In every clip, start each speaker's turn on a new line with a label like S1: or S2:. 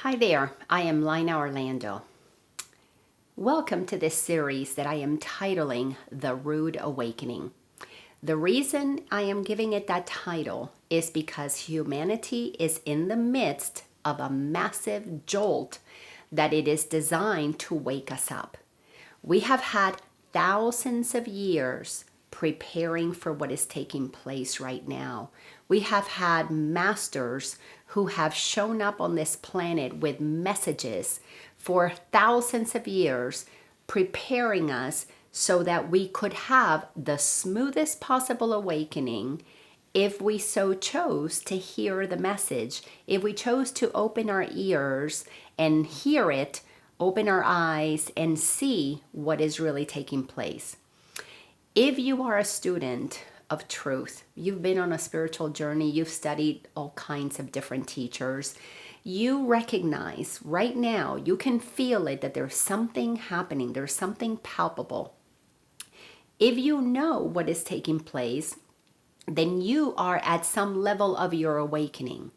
S1: Hi there, I am Laina Orlando. Welcome to this series that I am titling The Rude Awakening. The reason I am giving it that title is because humanity is in the midst of a massive jolt that it is designed to wake us up. We have had thousands of years preparing for what is taking place right now. We have had masters who have shown up on this planet with messages for thousands of years, preparing us so that we could have the smoothest possible awakening if we so chose to hear the message, if we chose to open our ears and hear it, open our eyes and see what is really taking place. If you are a student of truth, you've been on a spiritual journey, you've studied all kinds of different teachers, you recognize right now, you can feel it, that there's something happening, there's something palpable. If you know what is taking place, then you are at some level of your awakening,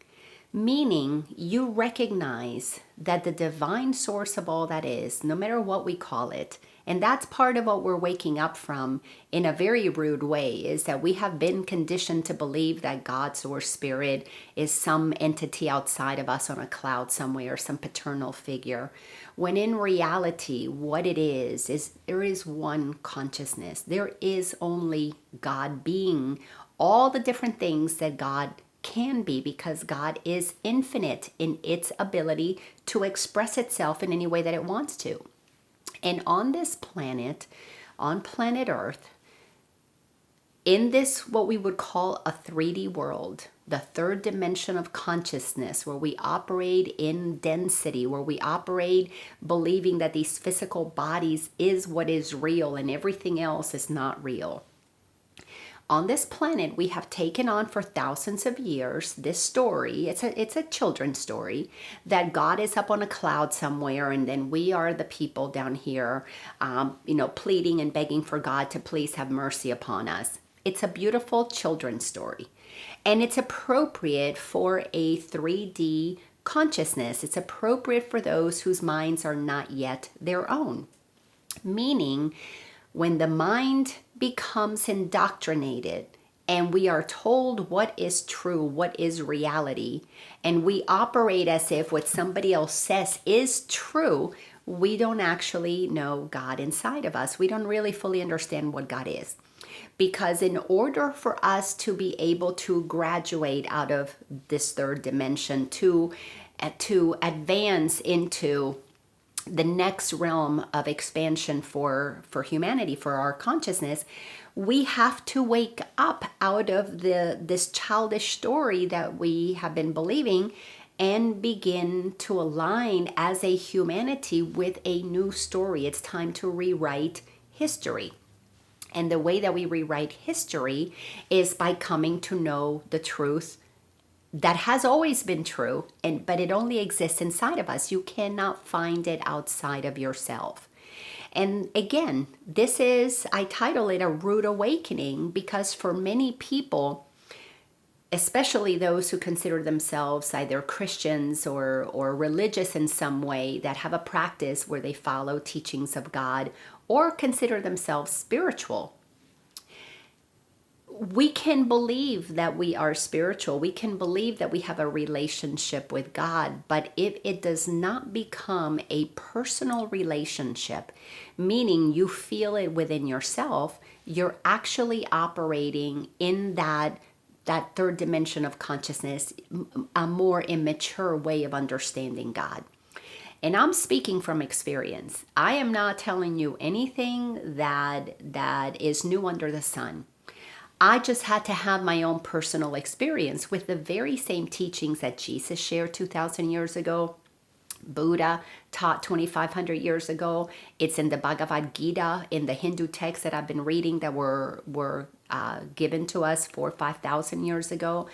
S1: meaning you recognize that the divine source of all that is, no matter what we call it, and that's part of what we're waking up from in a very rude way, is that we have been conditioned to believe that God, source, spirit is some entity outside of us on a cloud somewhere, some paternal figure. When in reality, what it is there is one consciousness. There is only God being all the different things that God can be, because God is infinite in its ability to express itself in any way that it wants to. And on this planet, on planet Earth, in this what we would call a 3D world, the third dimension of consciousness, where we operate in density, where we operate believing that these physical bodies is what is real and everything else is not real. On this planet, we have taken on for thousands of years this story. It's a children's story that God is up on a cloud somewhere, and then we are the people down here, pleading and begging for God to please have mercy upon us. It's a beautiful children's story, and it's appropriate for a 3D consciousness. It's appropriate for those whose minds are not yet their own, meaning when the mind becomes indoctrinated and we are told what is true, what is reality, and we operate as if what somebody else says is true, we don't actually know God inside of us. We don't really fully understand what God is. Because in order for us to be able to graduate out of this third dimension, to advance into the next realm of expansion for humanity, for our consciousness, we have to wake up out of this childish story that we have been believing and begin to align as a humanity with a new story. It's time to rewrite history. And the way that we rewrite history is by coming to know the truth that has always been true, but it only exists inside of us. You cannot find it outside of yourself. And again, I title it a rude awakening, because for many people, especially those who consider themselves either Christians or religious in some way, that have a practice where they follow teachings of God or consider themselves spiritual, we can believe that we are spiritual. We can believe that we have a relationship with God. But if it does not become a personal relationship, meaning you feel it within yourself, you're actually operating in that third dimension of consciousness, a more immature way of understanding God. And I'm speaking from experience. I am not telling you anything that is new under the sun. I just had to have my own personal experience with the very same teachings that Jesus shared 2,000 years ago, Buddha taught 2,500 years ago. It's in the Bhagavad Gita, in the Hindu texts that I've been reading that were given to us 4,000 or 5,000 years ago.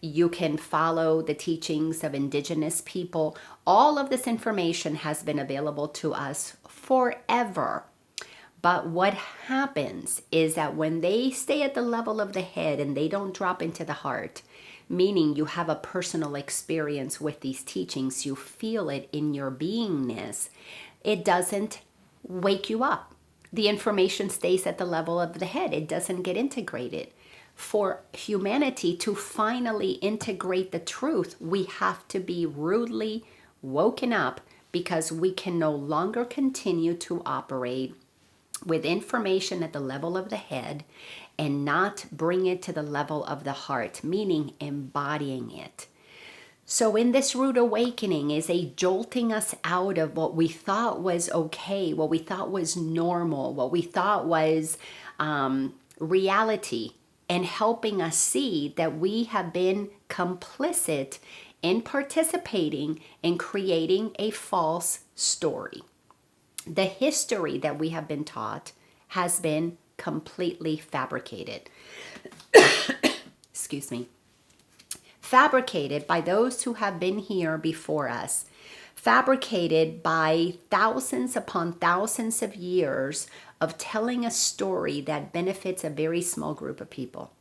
S1: You can follow the teachings of indigenous people. All of this information has been available to us forever. But what happens is that when they stay at the level of the head and they don't drop into the heart, meaning you have a personal experience with these teachings. You feel it in your beingness. It doesn't wake you up. The information stays at the level of the head. It doesn't get integrated. For humanity to finally integrate the truth, we have to be rudely woken up, because we can no longer continue to operate with information at the level of the head and not bring it to the level of the heart, meaning embodying it. So in this rude awakening is a jolting us out of what we thought was okay, what we thought was normal, what we thought was reality, and helping us see that we have been complicit in participating in creating a false story. The history that we have been taught has been completely fabricated. Excuse me. Fabricated by those who have been here before us. Fabricated by thousands upon thousands of years of telling a story that benefits a very small group of people.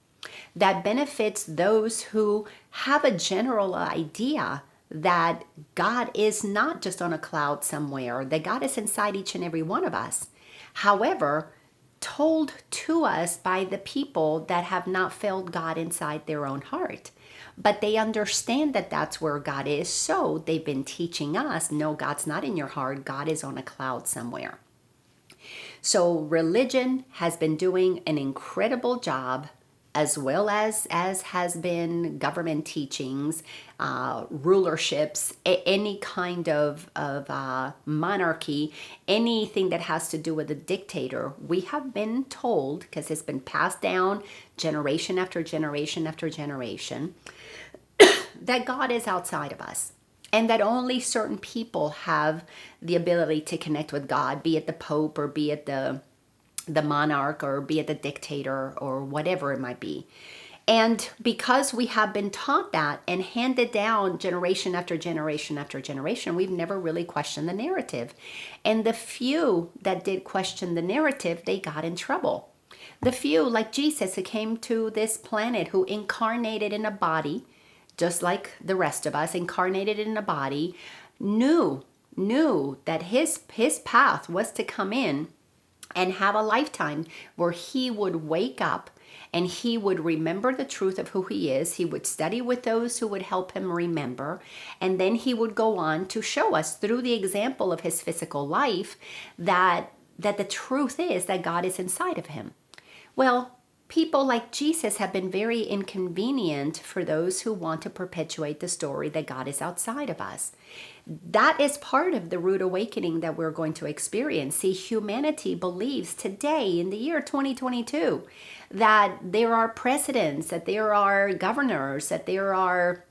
S1: That benefits those who have a general idea that God is not just on a cloud somewhere, that God is inside each and every one of us. However, told to us by the people that have not felt God inside their own heart. But they understand that that's where God is, so they've been teaching us, no, God's not in your heart, God is on a cloud somewhere. So religion has been doing an incredible job, as well as has been government teachings, rulerships, any kind of monarchy, anything that has to do with a dictator. We have been told, because it's been passed down generation after generation after generation, that God is outside of us. And that only certain people have the ability to connect with God, be it the Pope or be it the monarch or be it the dictator or whatever it might be. And because we have been taught that and handed down generation after generation after generation, we've never really questioned the narrative. And the few that did question the narrative, they got in trouble. The few, like Jesus, who came to this planet, who incarnated in a body, just like the rest of us, incarnated in a body, knew that his path was to come in and have a lifetime where he would wake up and he would remember the truth of who he is. He would study with those who would help him remember. And then he would go on to show us through the example of his physical life that the truth is that God is inside of him. Well, people like Jesus have been very inconvenient for those who want to perpetuate the story that God is outside of us. That is part of the rude awakening that we're going to experience. See, humanity believes today, in the year 2022, that there are presidents, that there are governors, that there are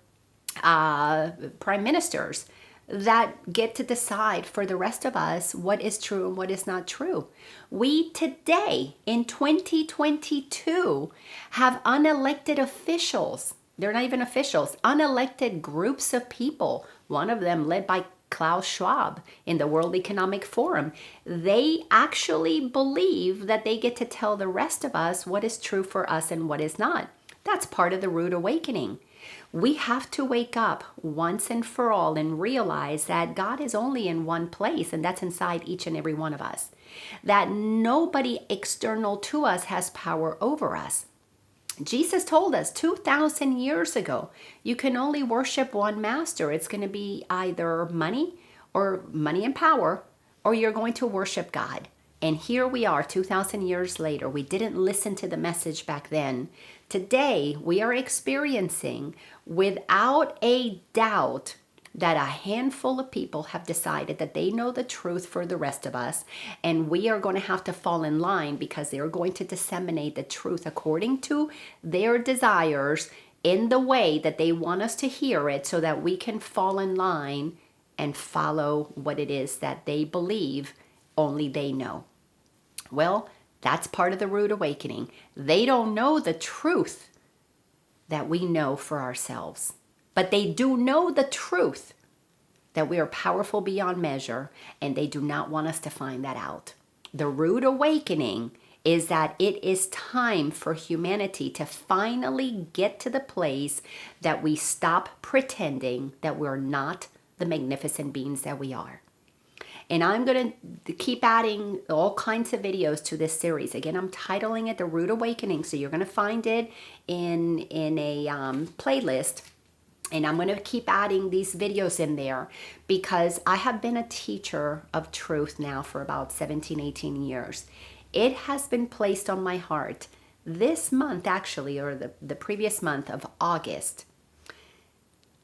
S1: prime ministers that get to decide for the rest of us what is true and what is not true. We today, in 2022, have unelected officials. They're not even officials, unelected groups of people, one of them led by Klaus Schwab in the World Economic Forum. They actually believe that they get to tell the rest of us what is true for us and what is not. That's part of the rude awakening. We have to wake up once and for all and realize that God is only in one place, and that's inside each and every one of us. That nobody external to us has power over us. Jesus told us 2,000 years ago, you can only worship one master. It's going to be either money and power, or you're going to worship God. And here we are 2,000 years later. We didn't listen to the message back then. Today, we are experiencing, without a doubt, that a handful of people have decided that they know the truth for the rest of us, and we are going to have to fall in line because they're going to disseminate the truth according to their desires in the way that they want us to hear it, so that we can fall in line and follow what it is that they believe only they know. Well, that's part of the rude awakening. They don't know the truth that we know for ourselves. But they do know the truth that we are powerful beyond measure, and they do not want us to find that out. The rude awakening is that it is time for humanity to finally get to the place that we stop pretending that we're not the magnificent beings that we are. And I'm going to keep adding all kinds of videos to this series. Again, I'm titling it The Rude Awakening. So you're going to find it in a playlist. And I'm going to keep adding these videos in there because I have been a teacher of truth now for about 17, 18 years. It has been placed on my heart this month, actually, or the previous month of August,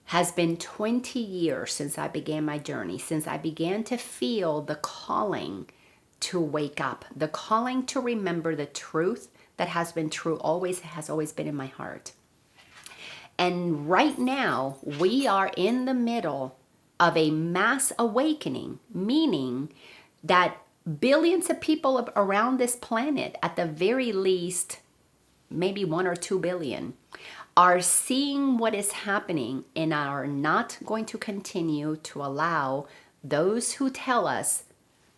S1: has been 20 years since I began my journey, since I began to feel the calling to wake up, the calling to remember the truth that has been true, has always been in my heart. And right now, we are in the middle of a mass awakening, meaning that billions of people around this planet, at the very least, maybe 1 or 2 billion, are seeing what is happening and are not going to continue to allow those who tell us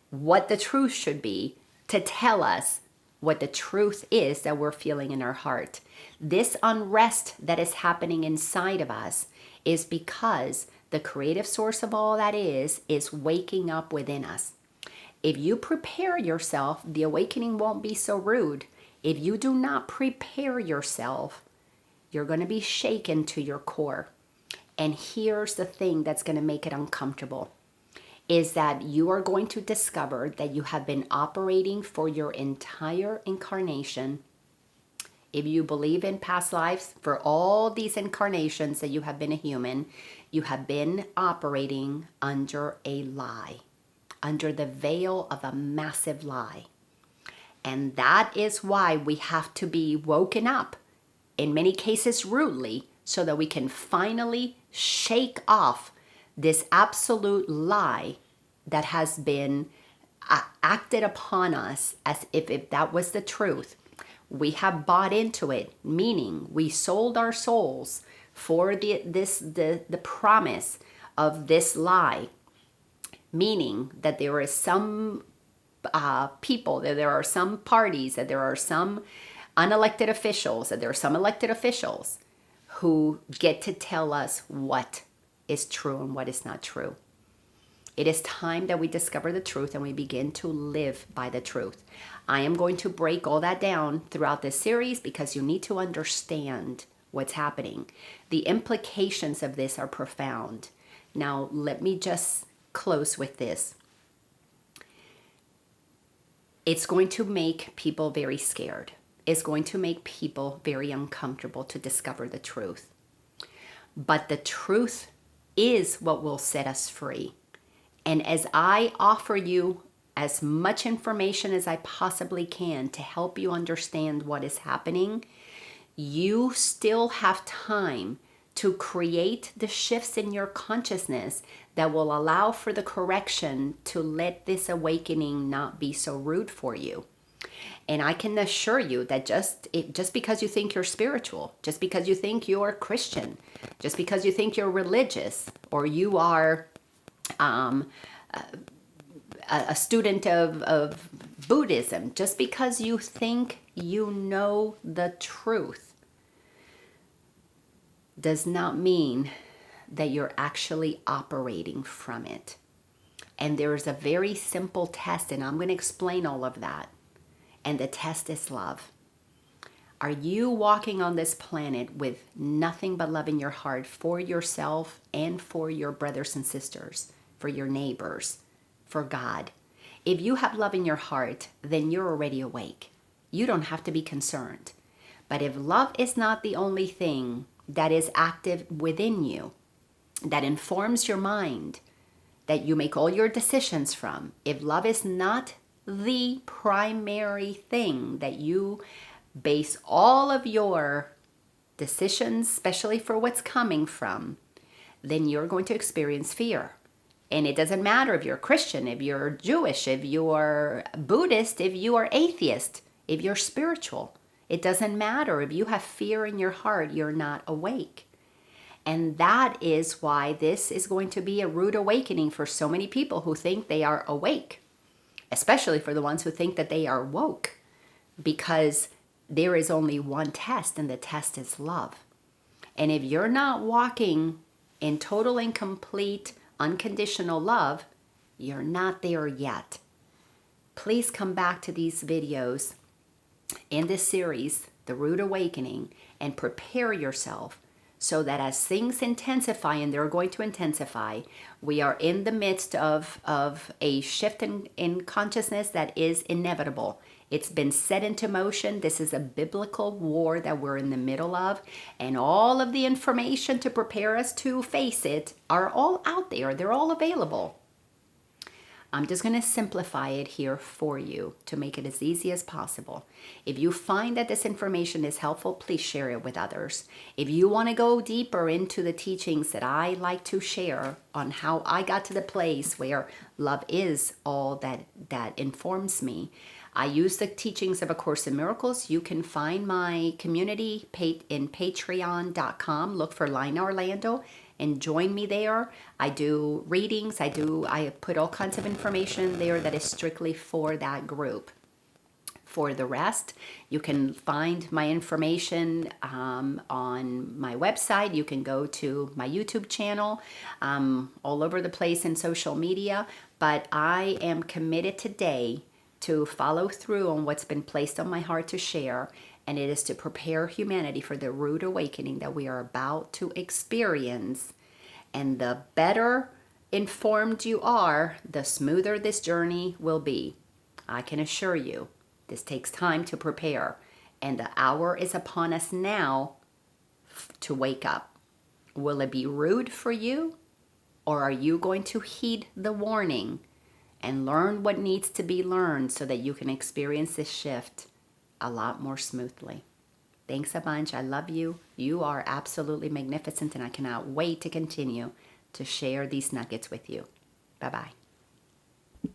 S1: what the truth should be to tell us what the truth is that we're feeling in our heart. This unrest that is happening inside of us is because the creative source of all that is waking up within us. If you prepare yourself, the awakening won't be so rude. If you do not prepare yourself, you're going to be shaken to your core. And here's the thing that's going to make it uncomfortable, is that you are going to discover that you have been operating for your entire incarnation. If you believe in past lives, for all these incarnations that you have been a human, you have been operating under a lie, under the veil of a massive lie. And that is why we have to be woken up, in many cases rudely, so that we can finally shake off this absolute lie that has been acted upon us as if that was the truth. We have bought into it, meaning we sold our souls for the promise of this lie, meaning that there is some people, that there are some parties, that there are some unelected officials, that there are some elected officials who get to tell us what is true and what is not true. It is time that we discover the truth and we begin to live by the truth. I am going to break all that down throughout this series because you need to understand what's happening. The implications of this are profound. Now, let me just close with this. It's going to make people very scared. It's going to make people very uncomfortable to discover the truth. But the truth is what will set us free. And as I offer you as much information as I possibly can to help you understand what is happening, you still have time to create the shifts in your consciousness that will allow for the correction to let this awakening not be so rude for you. And I can assure you that just because you think you're spiritual, just because you think you're Christian, just because you think you're religious, or you are a student of Buddhism, just because you think you know the truth, does not mean that you're actually operating from it. And there is a very simple test, and I'm going to explain all of that. And the test is love. Are you walking on this planet with nothing but love in your heart for yourself and for your brothers and sisters, for your neighbors, for God? If you have love in your heart, then you're already awake. You don't have to be concerned. But if love is not the only thing that is active within you, that informs your mind, that you make all your decisions from, if love is not the primary thing that you base all of your decisions, especially for what's coming from, then you're going to experience fear. And it doesn't matter if you're Christian, if you're Jewish, if you're Buddhist, if you are atheist, if you're spiritual. It doesn't matter. If you have fear in your heart, you're not awake. And that is why this is going to be a rude awakening for so many people who think they are awake, especially for the ones who think that they are woke. because there is only one test, and the test is love. And if you're not walking in total and complete unconditional love, you're not there yet. Please come back to these videos in this series, The Rude Awakening, and prepare yourself so that as things intensify, and they're going to intensify, we are in the midst of a shift in consciousness that is inevitable. It's been set into motion. This is a biblical war that we're in the middle of, and all of the information to prepare us to face it are all out there. They're all available. I'm just going to simplify it here for you to make it as easy as possible. If you find that this information is helpful, please share it with others. If you want to go deeper into the teachings that I like to share on how I got to the place where love is all that informs me, I use the teachings of A Course in Miracles. You can find my community in patreon.com. Look for Laina Orlando and join me there. I do readings. I put all kinds of information there that is strictly for that group. For the rest, you can find my information on my website. You can go to my YouTube channel, all over the place in social media. But I am committed today to follow through on what's been placed on my heart to share, and it is to prepare humanity for the rude awakening that we are about to experience. And the better informed you are, the smoother this journey will be. I can assure you, this takes time to prepare, and the hour is upon us now to wake up. Will it be rude for you, or are you going to heed the warning and learn what needs to be learned so that you can experience this shift a lot more smoothly? Thanks a bunch. I love you. You are absolutely magnificent, and I cannot wait to continue to share these nuggets with you. Bye-bye.